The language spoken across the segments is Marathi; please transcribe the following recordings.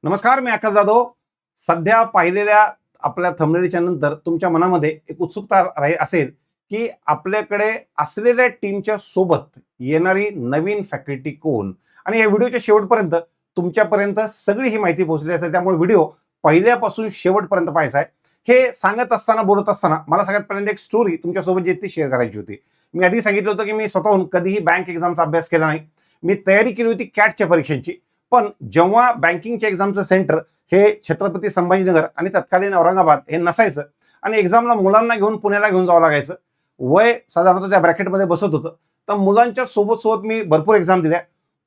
नमस्कार, मी आकाश जाधव. सध्या पाहिलेल्या आपल्या थंबनेलच्या नंतर तुमच्या मनामध्ये एक उत्सुकता असेल की आपल्याकडे असलेल्या टीमच्या सोबत येणारी नवीन फॅकल्टी कोण, आणि या व्हिडिओच्या शेवटपर्यंत तुमच्यापर्यंत सगळी ही माहिती पोहोचली असेल. त्यामुळे व्हिडिओ पहिल्यापासून शेवटपर्यंत पाहायचा आहे. हे सांगत असताना, बोलत असताना मला सगळ्यात पहिल्यांदा एक स्टोरी तुमच्यासोबत जी ती शेअर करायची होती. मी आधी सांगितलं होतं की मी स्वतःहून कधीही बँक एक्झामचा अभ्यास केला नाही. मी तयारी केली होती कॅटच्या परीक्षांची. पण जेव्हा बँकिंगच्या एक्झामचं सेंटर हे छत्रपती संभाजीनगर आणि तत्कालीन औरंगाबाद हे नसायचं आणि एक्झामला मुलांना घेऊन पुण्याला घेऊन जावं लागायचं, वय साधारणतः त्या ब्रॅकेटमध्ये बसत होतं, तर मुलांच्या सोबत मी भरपूर एक्झाम दिल्या.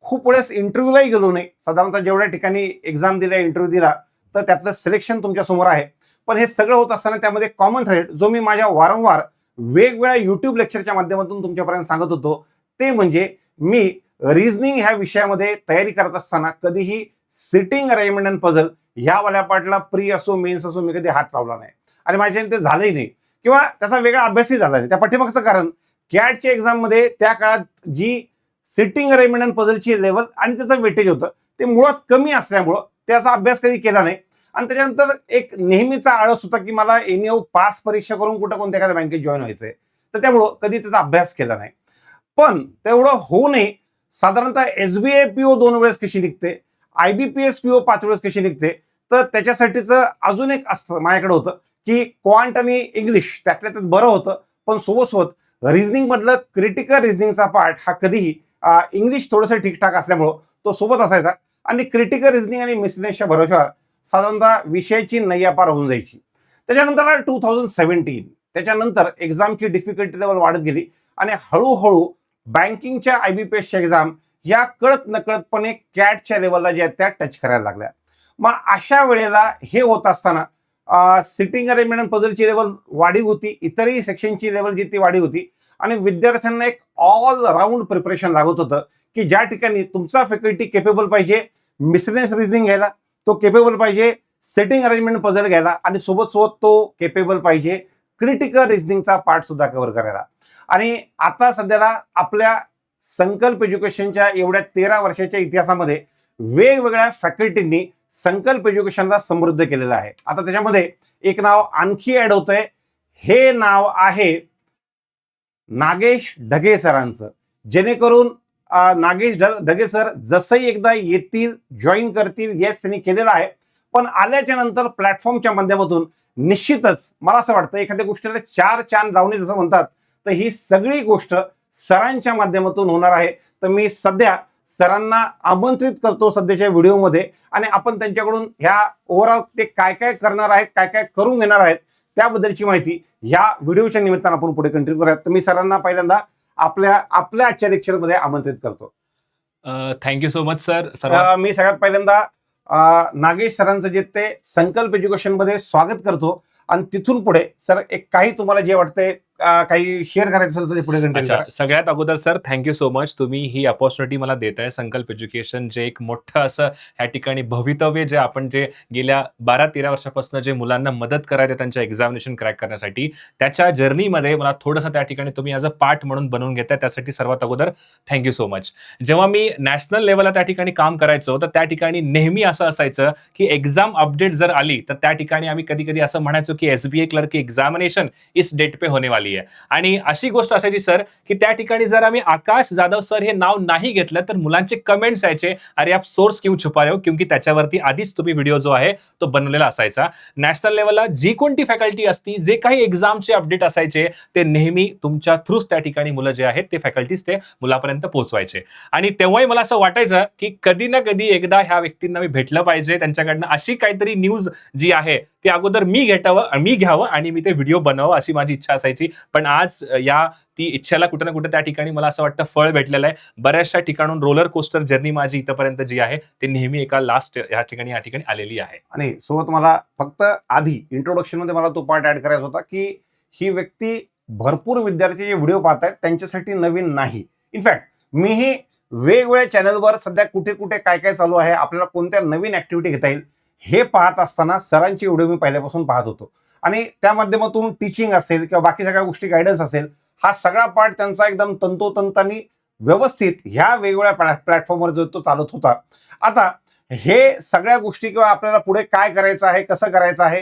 खूप वेळेस इंटरव्ह्यूलाही गेलो नाही. साधारणतः जेवढ्या ठिकाणी एक्झाम दिल्या, इंटरव्ह्यू दिला, तर त्यातलं सिलेक्शन तुमच्या समोर आहे. पण हे सगळं होत असताना त्यामध्ये कॉमन थ्रेड जो मी माझ्या वारंवार वेगवेगळ्या युट्यूब लेक्चरच्या माध्यमातून तुमच्यापर्यंत सांगत होतो, ते म्हणजे मी रिझनिंग ह्या विषयामध्ये तयारी करत असताना कधीही सिटिंग अरेंजमेंट अँड पझल ह्या वाल्या पार्टला प्री असो मेन्स असो मी कधी हात लावला नाही आणि माझ्याने ते झालंही नाही किंवा त्याचा वेगळा अभ्यासही झाला नाही. त्या पाठीमागचं कारण कॅटच्या एक्झाममध्ये त्या काळात जी सिटिंग अरेंजमेंट अँड पझलची लेवल आणि त्याचं वेटेज होतं ते मुळात कमी असल्यामुळं त्याचा अभ्यास कधी केला नाही. आणि त्याच्यानंतर एक नेहमीचा आळस होता की मला एनईओ पास परीक्षा करून कुठं कोणत्या एखाद्या बँकेत जॉईन व्हायचंय, तर त्यामुळं कधी त्याचा अभ्यास केला नाही. पण तेवढं होऊ नये. साधारणतः एसबीआय पीओ 2 वेळेस कशी निघते, आयबीपीएस पीओ 5 वेळेस कशी निघते, तर त्याच्यासाठीचं अजून एक असतं माझ्याकडे होतं की क्वांट आणि इंग्लिश त्यातल्या त्यात बरं होतं. पण सोबत रिझनिंग मधलं क्रिटिकल रिझनिंगचा पार्ट हा कधीही इंग्लिश थोडंसं ठीकठाक असल्यामुळं तो सोबत असायचा आणि क्रिटिकल रिझनिंग आणि मिसलेनियसच्या भरोश्यावर साधारणतः विषयाची नैया पार होऊन जायची. त्याच्यानंतर 2017 त्याच्यानंतर एक्झामची डिफिकल्टी लेवल वाढत गेली आणि हळूहळू बँकिंगच्या आयबीपीएसच्या एक्झाम या कळत नकळतपणे कॅटच्या लेवलला ज्या त्या टच करायला लागल्या. मग अशा वेळेला हे होत असताना सिटिंग अरेंजमेंट पझलची लेवल वाढीव होती, इतरही सेक्शनची लेवल जी ती वाढीव होती आणि विद्यार्थ्यांना एक ऑल राऊंड प्रिपरेशन लागत होतं की ज्या ठिकाणी तुमचा फॅकल्टी केपेबल पाहिजे मिसलेनियस रिझनिंग घ्यायला, तो केपेबल पाहिजे सेटिंग अरेंजमेंट पझल घ्यायला आणि सोबत तो केपेबल पाहिजे क्रिटिकल रिझनिंगचा पार्ट सुद्धा कव्हर करायला. आणि आता सध्याला आपल्या संकल्प एज्युकेशनच्या एवढ्या 13 वर्षाच्या इतिहासामध्ये वेगवेगळ्या फॅकल्टींनी संकल्प एज्युकेशनला समृद्ध केलेलं आहे. आता त्याच्यामध्ये एक नाव आणखी ऍड होतंय. हे नाव आहे नागेश ढगे सरांचं. जेणेकरून नागेश ढगे सर जसंही एकदा येतील, जॉईन करतील, येस त्यांनी केलेलं आहे. पण आल्याच्या नंतर प्लॅटफॉर्मच्या माध्यमातून निश्चितच मला असं वाटतं एखाद्या गोष्टीला 4 चांद लावणे जसं म्हणतात, तर ही सगळी गोष्ट सरांच्या माध्यमातून होणार आहे. तर मी सध्या सरांना आमंत्रित करतो सध्याच्या व्हिडिओमध्ये आणि आपण त्यांच्याकडून ह्या ओव्हरऑल ते काय काय करणार आहेत, काय काय करून घेणार आहेत त्याबद्दलची माहिती या व्हिडिओच्या निमित्तानं आपण पुढे कंटिन्यू करूयात. तर मी सरांना पहिल्यांदा आपल्या आजच्या लेक्चरमध्ये आमंत्रित करतो. Thank you so much sir. मी सगळ्यात पहिल्यांदा नागेश सरांचं जे ते संकल्प एज्युकेशन मध्ये स्वागत करतो आणि तिथून पुढे सर एक काही तुम्हाला जे वाटतंय काही शेअर करायचं असेल तर ते पुढे कंटिन्यू करा. सगळ्यात अगोदर सर थँक्यू सो मच, तुम्ही ही अपॉर्च्युनिटी मला देताय. संकल्प एज्युकेशन जे एक मोठं असं ह्या ठिकाणी भवितव्य जे आपण जे गेल्या 12-13 वर्षापासून जे मुलांना मदत करायचं त्यांच्या एक्झामिनेशन क्रॅक करण्यासाठी, त्याच्या जर्नीमध्ये मला थोडंसं त्या ठिकाणी तुम्ही ॲज अ पार्ट म्हणून बनवून घेताय, त्यासाठी सर्वात अगोदर थँक्यू सो मच. जेव्हा मी नॅशनल लेवलला त्या ठिकाणी काम करायचो तर त्या ठिकाणी नेहमी असं असायचं की एक्झाम अपडेट जर आली तर त्या ठिकाणी आम्ही कधी कधी असं म्हणायचो की एसबीआय क्लर्क की एक्झामिनेशन इस डेट पे होने वाली है. आणि अशी गोष्ट असायची सर की त्या ठिकाणी जर आम्ही आकाश जाधव सर हे नाव नाही घेतलं तर मुलांचे कमेंट्स यायचे, अरे आप सोर्स क्यों छुपा रहे हो, क्योंकि त्याच्यावरती आधीच तुम्ही व्हिडिओ जो आहे तो बनवलेला असायचा. नॅशनल लेवलला जी कोणती फॅकल्टी असती, जे काही एक्झामचे अपडेट असायचे ते नेहमी तुमच्या थ्रूच त्या ठिकाणी मुलं जे आहेत ते फॅकल्टीज ते मुलापर्यंत पोहोचवायचे. आणि तेव्हाही मला असं वाटायचं की कधी ना कधी एकदा ह्या व्यक्तींना मी भेटलं पाहिजे, त्यांच्याकडनं अशी काहीतरी न्यूज जी आहे ती अगोदर मी घ्यावं आणि मी ते व्हिडिओ बनवावं अशी माझी इच्छा असायची. पण आज ती इच्छेला कुठे ना कुठे त्या ठिकाणी मला असं वाटतं फळ भेटलेलं आहे. बऱ्याचशा ठिकाणून रोलर कोस्टर जर्नी माझी इथपर्यंत जी आहे ते नेहमी एका लास्ट या ठिकाणी आलेली आहे. आणि सोबत मला फक्त आधी इंट्रोडक्शन मध्ये मला तो पार्ट ऍड करायचा होता की ही व्यक्ती भरपूर विद्यार्थी जे व्हिडिओ पाहत आहेत त्यांच्यासाठी नवीन नाही. इनफॅक्ट मीही वेगवेगळ्या चॅनलवर सध्या कुठे कुठे काय काय चालू आहे, आपल्याला कोणत्या नवीन ऍक्टिव्हिटी घेता येईल हे पाहत असताना सरांची व्हिडिओ मी पहिल्यापासून पाहत होतो आणि त्या माध्यमातून टीचिंग असेल किंवा बाकी सगळ्या गोष्टी गायडन्स असेल, हा सगळा पार्ट त्यांचा एकदम तंतोतंतानी व्यवस्थित ह्या वेगवेगळ्या प्लॅटफॉर्मवर जो तो चालत होता. आता हे सगळ्या गोष्टी किंवा आपल्याला पुढे काय करायचं आहे, कसं करायचं आहे,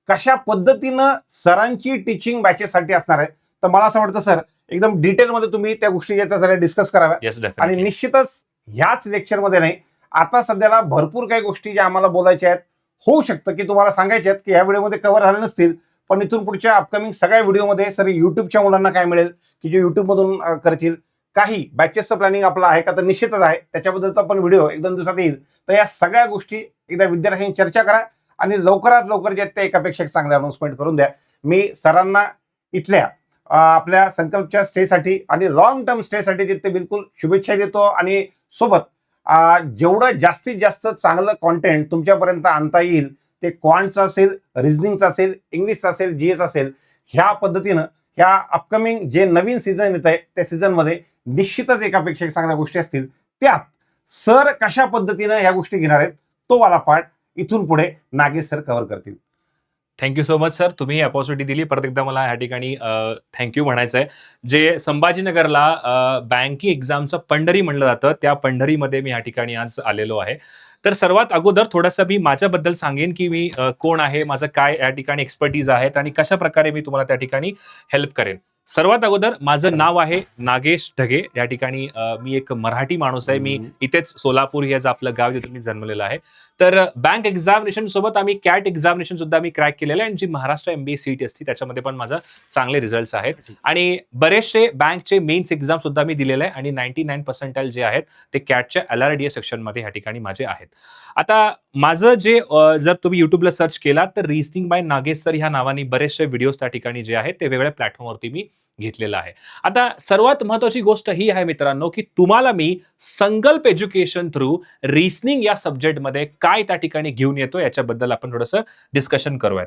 कशा पद्धतीनं सरांची टीचिंग बॅचेससाठी असणार आहे, तर मला असं वाटतं सर एकदम डिटेलमध्ये तुम्ही त्या गोष्टी याच्या डिस्कस कराव्या. येस, आणि डेफिनेटली. निश्चितच ह्याच लेक्चरमध्ये नाही, आता सध्याला भरपूर काही गोष्टी ज्या आम्हाला बोलायच्या आहेत, होऊ शकतं की तुम्हाला सांगायच्या आहेत की ह्या व्हिडिओमध्ये कव्हर झाले नसतील, पण इथून पुढच्या अपकमिंग सगळ्या व्हिडिओमध्ये सर युट्यूबच्या मुलांना काय मिळेल की जे युट्यूबमधून करतील, काही बॅचेसचं प्लॅनिंग आपलं आहे का तर निश्चितच आहे, त्याच्याबद्दलचा पण व्हिडिओ 1-2 दिवसात येईल. तर या सगळ्या गोष्टी एकदा विद्यार्थ्यांशी चर्चा करा आणि लवकरात लवकर जे आहेत ते एकापेक्षा एक चांगले अनाउन्समेंट करून द्या. मी सरांना इथल्या आपल्या संकल्पच्या स्टेसाठी आणि लॉंग टर्म स्टेसाठी जे ते बिलकुल शुभेच्छा देतो आणि सोबत जेवढं जास्तीत जास्त चांगलं कॉन्टेंट तुमच्यापर्यंत आणता येईल, ते क्वांटचं असेल, रिझनिंगचं असेल, इंग्लिशचं असेल, जीएस असेल, ह्या पद्धतीनं ह्या अपकमिंग जे नवीन सीझन येत आहे त्या सीझनमध्ये निश्चितच एकापेक्षा एक चांगल्या गोष्टी असतील. त्यात सर कशा पद्धतीनं ह्या गोष्टी घेणार आहेत तो वाला पार्ट इथून पुढे नागेश सर कव्हर करतील. थँक्यू सो मच सर, तुम्ही ही अपॉर्च्युनिटी दिली. परत एकदा मला या ठिकाणी थँक्यू म्हणायचं आहे. जे संभाजीनगरला बँकिंग एक्झामचं पंढरी म्हणलं जातं, त्या पंढरीमध्ये मी या ठिकाणी आज आलेलो आहे. तर सर्वात अगोदर थोडंसं मी माझ्याबद्दल सांगेन, की मी कोण आहे, माझं काय या ठिकाणी एक्सपर्टीज आहेत आणि कशाप्रकारे मी तुम्हाला त्या ठिकाणी हेल्प करेन. सर्वात अगोदर माझं नाव आहे नागेश ढगे. या ठिकाणी मी एक मराठी माणूस आहे. मी इथेच सोलापूर हे जे आपलं गाव तिथे मी जन्मलेलं आहे. तर बँक एक्झामिनेशन सोबत आम्ही कॅट एक्झामिनेशन सुद्धा मी क्रॅक केलेलं आहे आणि जी महाराष्ट्र MBA सीट असते त्याच्यामध्ये पण माझा चांगले रिझल्ट्स आहेत आणि बरेचसे बँकचे मेन्स एक्झाम सुद्धा मी दिलेले आहे आणि 99% जे आहेत ते कॅटच्या LRDA सेक्शनमध्ये या ठिकाणी माझे आहेत. आता माझं जे जर तुम्ही युट्यूबला सर्च केला तर रिझनिंग बाय नागेश सर ह्या नावाने बरेचसे व्हिडिओज त्या ठिकाणी जे आहेत ते वेगवेगळ्या प्लॅटफॉर्मवरती मी घेतलेलं आहे. आता सर्वात महत्वाची गोष्ट ही आहे मित्रांनो, की तुम्हाला मी संकल्प एज्युकेशन थ्रू रिझनिंग या सब्जेक्टमध्ये काय त्या ठिकाणी घेऊन येतो याच्याबद्दल आपण थोडंसं डिस्कशन करूयात.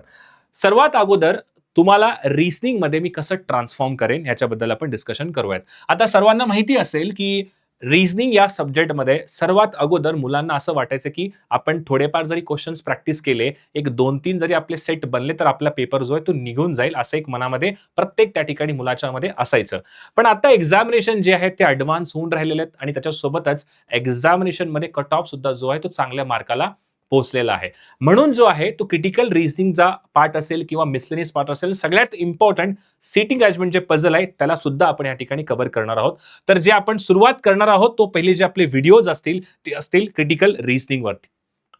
सर्वात अगोदर तुम्हाला रिझनिंग मध्ये मी कसं ट्रान्सफॉर्म करेन याच्याबद्दल आपण डिस्कशन करूयात. आता सर्वांना माहिती असेल की रिझनिंग या सब्जेक्टमध्ये सर्वात अगोदर मुलांना असं वाटायचं की आपण थोडेफार जरी क्वेश्चन्स प्रॅक्टिस केले, एक 2-3 जरी आपले सेट बनले तर आपला पेपर जो आहे तो निघून जाईल, असं एक मनामध्ये प्रत्येक त्या ठिकाणी मुलाच्या मध्ये असायचं. पण आता एक्झामिनेशन जे आहे ते ॲडव्हान्स होऊन राहिलेले आहेत आणि त्याच्यासोबतच एक्झामिनेशन मध्ये कट ऑफ सुद्धा जो आहे तो चांगल्या मार्काला पोहोचलेला आहे. म्हणून जो आहे तो क्रिटिकल रिझनिंगचा पार्ट असेल किंवा मिसलेनियस पार्ट असेल, सगळ्यात इम्पॉर्टंट सिटिंग अरेंजमेंट जे पझल आहे त्याला सुद्धा आपण या ठिकाणी कव्हर करणार आहोत. तर जे आपण सुरुवात करणार आहोत तो पहिले जे आपले व्हिडिओज असतील ते असतील क्रिटिकल रिझनिंग वरती.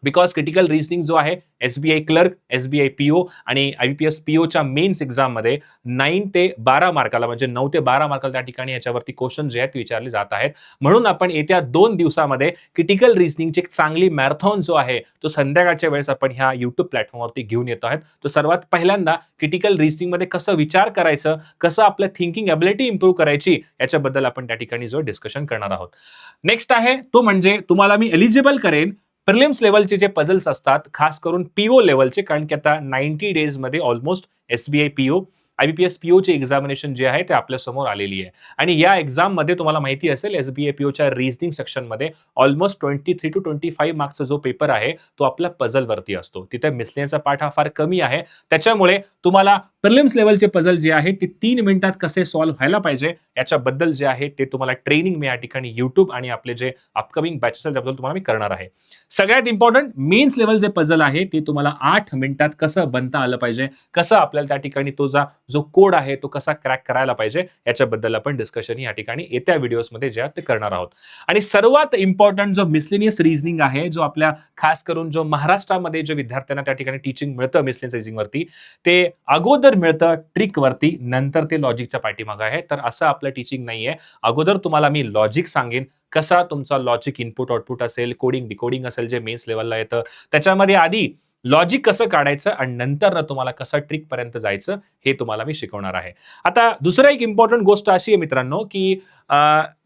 बिकॉज क्रिटिकल रिझनिंग जो आहे SBI क्लर्क, SBI PO आणि IBPS POच्या मेन्स एक्झाममध्ये 9 ते 12 मार्काला म्हणजे 9 ते 12 मार्काला त्या ठिकाणी याच्यावरती क्वेश्चन जे आहेत विचारले जात आहेत. म्हणून आपण येत्या 2 दिवसामध्ये क्रिटिकल रिझनिंगची एक चांगली मॅरेथॉन जो आहे तो संध्याकाळच्या वेळेस आपण ह्या YouTube प्लॅटफॉर्मवरती घेऊन येतो आहेत. तर सर्वात पहिल्यांदा क्रिटिकल रिझनिंगमध्ये कसं विचार करायचं, कसं आपलं थिंकिंग ॲबिलिटी इम्प्रूव्ह करायची याच्याबद्दल आपण त्या ठिकाणी जो डिस्कशन करणार आहोत. नेक्स्ट आहे तो म्हणजे तुम्हाला मी एलिजिबल करेन प्रिलिम्स लेवलचे जे पझल्स असतात, खास करून PO लेवलचे, कारण की आता 90 डेजमध्ये ऑलमोस्ट SBI PO, IBPS POचे एक्झामिनेशन जे आहे ते आपल्या समोर आलेली आहे आणि या एक्झाममध्ये तुम्हाला माहिती असेल SBI POच्या रिझनिंग सेक्शनमध्ये ऑलमोस्ट 23 to 25 मार्क्सचा जो पेपर आहे तो आपल्या पझलवरती असतो. तिथे मिसलेनियसचा पार्ट हा फार कमी आहे. त्याच्यामुळे तुम्हाला प्रिलिम्स लेवलचे पझल जे आहे ते 3 मिनिटात कसे सॉल्व्ह व्हायला पाहिजे याच्याबद्दल जे आहे ते तुम्हाला ट्रेनिंग मी या ठिकाणी YouTube आणि आपले जे अपकमिंग बॅचेस आहेत त्याबद्दल तुम्हाला मी करणार आहे. सगळ्यात इम्पॉर्टंट मेन्स लेवल जे पझल आहे ते तुम्हाला 8 मिनिटात कसं बनता आलं पाहिजे, कसं आपल्याला त्या ठिकाणी तो जो कोड आहे तो कसा क्रॅक करायला पाहिजे याच्याबद्दल आपण डिस्कशन या ठिकाणी येत्या व्हिडिओजमध्ये जे आहे ते करणार आहोत. आणि सर्वात इम्पॉर्टंट जो मिसलेनियस रिझनिंग आहे, जो आपल्या खास करून जो महाराष्ट्रामध्ये जे विद्यार्थ्यांना त्या ठिकाणी टीचिंग मिळतं मिसलेनियस रिझनिंग वरती, ते अगोदर मिळतं ट्रिक वरती, नंतर ते लॉजिकच्या पाठीमागे आहे. तर असं आपलं टीचिंग नाहीये. अगोदर तुम्हाला मी लॉजिक सांगेन, कसा तुमचा लॉजिक इनपुट आउटपुट असेल, कोडिंग डिकोडिंग असेल जे मेन्स लेवलला येतं, त्याच्यामध्ये आधी लॉजिक कसं काढायचं आणि नंतर तुम्हाला कसं ट्रिक पर्यंत जायचं हे तुम्हाला मी शिकवणार आहे. आता दुसरं एक इम्पॉर्टंट गोष्ट अशी आहे मित्रांनो, की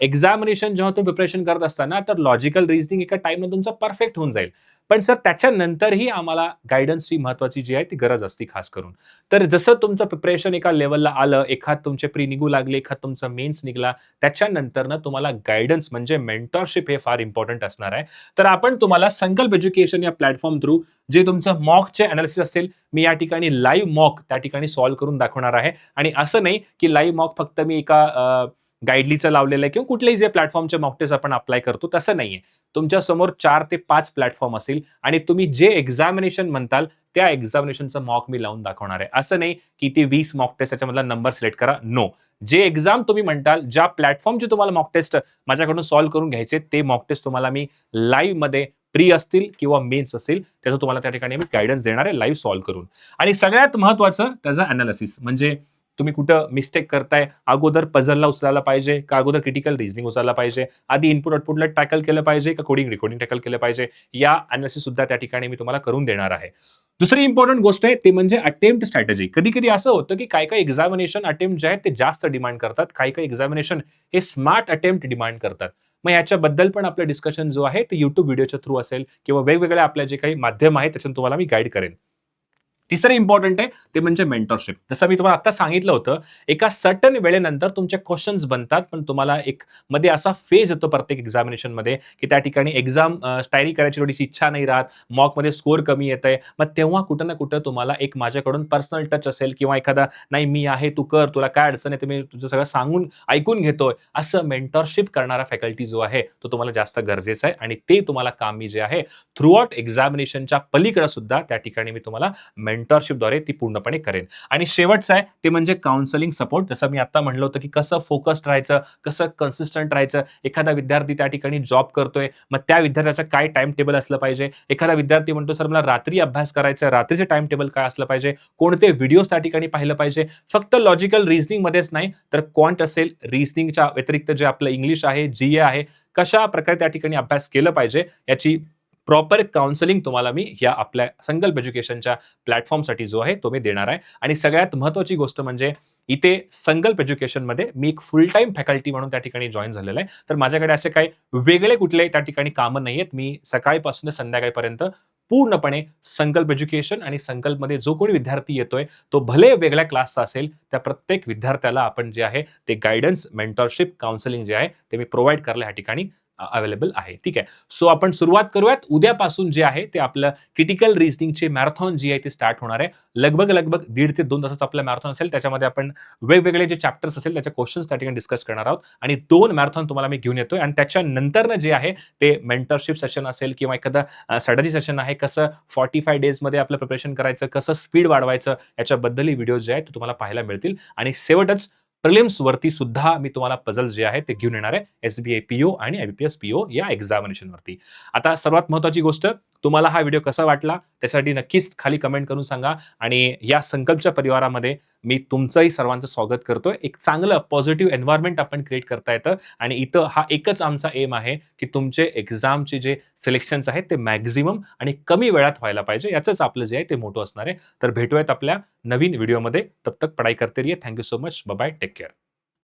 एक्झामिनेशन जेव्हा तुम्ही प्रिपरेशन करत असताना तर लॉजिकल रिझनिंग एका टाइममध्ये तुमचं परफेक्ट होऊन जाईल. पण सर त्याच्यानंतरही आम्हाला गायडन्सची महत्वाची जी आहे ती गरज असते खास करून. तर जसं तुमचं प्रिपरेशन एका लेवलला आलं, एखाद तुमचे प्री निघू लागले, एखाद तुमचा मेन्स निघला, त्याच्यानंतरनं तुम्हाला गायडन्स म्हणजे मेंटरशिप हे फार इम्पॉर्टंट असणार आहे. तर आपण तुम्हाला संकल्प एज्युकेशन या प्लॅटफॉर्म थ्रू जे तुमचं मॉकचे अनालिसिस असेल, मी या ठिकाणी लाईव्ह मॉक त्या ठिकाणी सॉल्व्ह करून दाखवणार आहे. आणि असं नाही की लाईव्ह मॉक फक्त मी एका गाईडलीचं लावलेलं आहे किंवा कुठलेही जे प्लॅटफॉर्मचे मॉक टेस्ट आपण अप्लाय करतो तसं नाहीये. तुमच्या समोर 4 ते 5 प्लॅटफॉर्म असेल आणि तुम्ही जे एक्झामिनेशन म्हणताल त्या एक्झामिनेशनचं मॉक मी लावून दाखवणार आहे. असं नाही की ती 20 मॉक टेस्ट त्याच्यामधला नंबर सिलेक्ट करा. नो. जे एक्झाम तुम्ही म्हणताल, ज्या प्लॅटफॉर्मची तुम्हाला मॉक टेस्ट माझ्याकडून सॉल्व्ह करून घ्यायचे ते मॉक टेस्ट तुम्हाला मी लाईव्हमध्ये प्री असतील किंवा मेन्स असेल त्याचं तुम्हाला त्या ठिकाणी मी गाईडन्स देणार आहे लाईव्ह सॉल्व्ह करून. आणि सगळ्यात महत्त्वाचं त्याचं अनालिसिस म्हणजे तुम्ही कुठं मिस्टेक करताय, अगोदर पझलला उचलायला पाहिजे का अगोदर क्रिटिकल रिझनिंग उचलायला पाहिजे, आधी इनपुट आउटपुटला टॅकल केलं पाहिजे का कोडिंग रेकॉर्डिंग टॅकल केलं पाहिजे, या अनालिसिस सुद्धा त्या ठिकाणी मी तुम्हाला करून देणार आहे. दुसरी इम्पॉर्टंट गोष्ट आहे ते म्हणजे अटेम्प्ट स्ट्रॅटेजी. कधी-कधी असं होतं की काही एक्झामिनेशन अटेम्प्ट जे आहेत ते जास्त डिमांड करतात. काही एक्झामिनेशन हे स्मार्ट अटेम्प्ट डिमांड करतात. मग याच्याबद्दल पण आपलं डिस्कशन जो आहे ते YouTube व्हिडिओच्या थ्रू असेल किंवा वेगवेगळ्या आपल्या जे काही माध्यम आहेत त्याच्यातून तुम्हाला मी गाईड करेन. तिसरं इम्पॉर्टंट आहे ते म्हणजे मेंटरशिप. जसं मी तुम्हाला आता सांगितलं होतं, एका सर्टन वेळेनंतर तुमचे क्वेश्चन्स बनतात, पण तुम्हाला एक मध्ये असा फेज येतो प्रत्येक एक्झामिनेशनमध्ये, की त्या ठिकाणी एक्झाम तयारी करायची थोडीशी इच्छा नाही राहत, मॉकमध्ये स्कोर कमी येतंय. मग तेव्हा कुठं ना कुठं तुम्हाला एक माझ्याकडून पर्सनल टच असेल किंवा एखादा नाही मी आहे, तू कर, तुला काय अडचण आहे, ते मी तुझं सगळं सांगून ऐकून घेतोय, असं मेंटरशिप करणारा फॅकल्टी जो आहे, तो तुम्हाला जास्त गरजेचा आहे आणि ते तुम्हाला काम मी जे आहे थ्रूआउट एक्झामिनेशनच्या पलीकडे सुद्धा त्या ठिकाणी मी तुम्हाला मेंटरशिपद्वारे ती पूर्णपणे करेन. आणि शेवटचं आहे ते म्हणजे काउन्सिलिंग सपोर्ट. जसं मी आता म्हणलं होतं, की कसं फोकस्ड राहायचं, कसं कन्सिस्टंट राहायचं. एखादा विद्यार्थी त्या ठिकाणी जॉब करतोय, मग त्या विद्यार्थ्याचं काय टाईम टेबल असलं पाहिजे. एखादा विद्यार्थी म्हणतो, "सर मला रात्री अभ्यास करायचा आहे." रात्रीचे टाईम टेबल काय असलं पाहिजे. कोणते व्हिडिओज त्या ठिकाणी पाहिलं पाहिजे. फक्त लॉजिकल रिझनिंगमध्येच नाही, तर क्वांट असेल, रिझनिंगच्या व्यतिरिक्त जे आपलं इंग्लिश आहे, जीए आहे, कशा प्रकारे त्या ठिकाणी अभ्यास केलं पाहिजे याची प्रॉपर काउन्सिलिंग तुम्हाला मी या आपल्या संकल्प एज्युकेशनच्या प्लॅटफॉर्मसाठी जो आहे तो मी देणार आहे. आणि सगळ्यात महत्त्वाची गोष्ट म्हणजे इथे संकल्प एज्युकेशनमध्ये मी एक फुल टाईम फॅकल्टी म्हणून त्या ठिकाणी जॉइन झालेला आहे. तर माझ्याकडे असे काही वेगळे कुठले त्या ठिकाणी कामं नाहीयेत. मी सकाळपासून ते संध्याकाळपर्यंत पूर्णपणे संकल्प एज्युकेशन आणि संकल्पमध्ये जो कोणी विद्यार्थी येतोय, तो भले वेगळ्या क्लासचा असेल, त्या प्रत्येक विद्यार्थ्याला आपण जे आहे ते गाईडन्स, मेंटरशिप, काउन्सिलिंग जे आहे ते मी प्रोव्हाईड करायला या ठिकाणी अवेलेबल आहे. ठीक आहे. सो आपण सुरुवात करूयात. उद्यापासून जे आहे ते आपलं क्रिटिकल रिझनिंगची मॅरेथॉन जी आहे ती स्टार्ट होणार आहे. लगभग 1.5 ते 2 तासाचा आपला मॅरेथॉन असेल. त्याच्यामध्ये आपण वेगवेगळे जे चॅप्टर्स असेल त्याचे क्वेशन्स त्या ठिकाणी डिस्कस करणार आहोत आणि 2 मॅरेथॉन तुम्हाला मी घेऊन येतोय आणि त्याच्यानंतरनं जे आहे ते मेंटरशिप सेशन असेल किंवा एखादा स्ट्रॅटेजी सेशन आहे. कसं 45 डेजमध्ये आपलं प्रिपरेशन करायचं, कसं स्पीड वाढवायचं याच्याबद्दलही व्हिडिओज जे आहेत ते तुम्हाला पाहायला मिळतील. आणि शेवटच प्रिलिम्सवरती सुद्धा मी तुम्हाला पझल जे आहे ते घेऊन येणार आहे. एस-बी-आय पी-ओ आणि आय-बी-पी-एस पी-ओ या एक्झामिनेशनवरती. आता सर्वात महत्त्वाची गोष्ट, तुम्हाला हा व्हिडिओ कसा वाटला त्यासाठी नक्कीच खाली कमेंट करून सांगा. आणि या संकल्पच्या परिवारामध्ये मी तुमचंही सर्वांचं स्वागत करतोय. एक चांगलं पॉझिटिव्ह एन्व्हायर्नमेंट आपण क्रिएट करता येतं आणि इथं हा एकच आमचा एम आहे, की तुमचे एक्झामचे जे सिलेक्शन्स आहेत ते मॅक्सिमम आणि कमी वेळात व्हायला पाहिजे. याचंच आपलं जे आहे ते मोटो असणार आहे. तर भेटूयात आपल्या नवीन व्हिडिओमध्ये. तब तक पढाई करते रहिए. Thank you so much. Bye bye. Take care.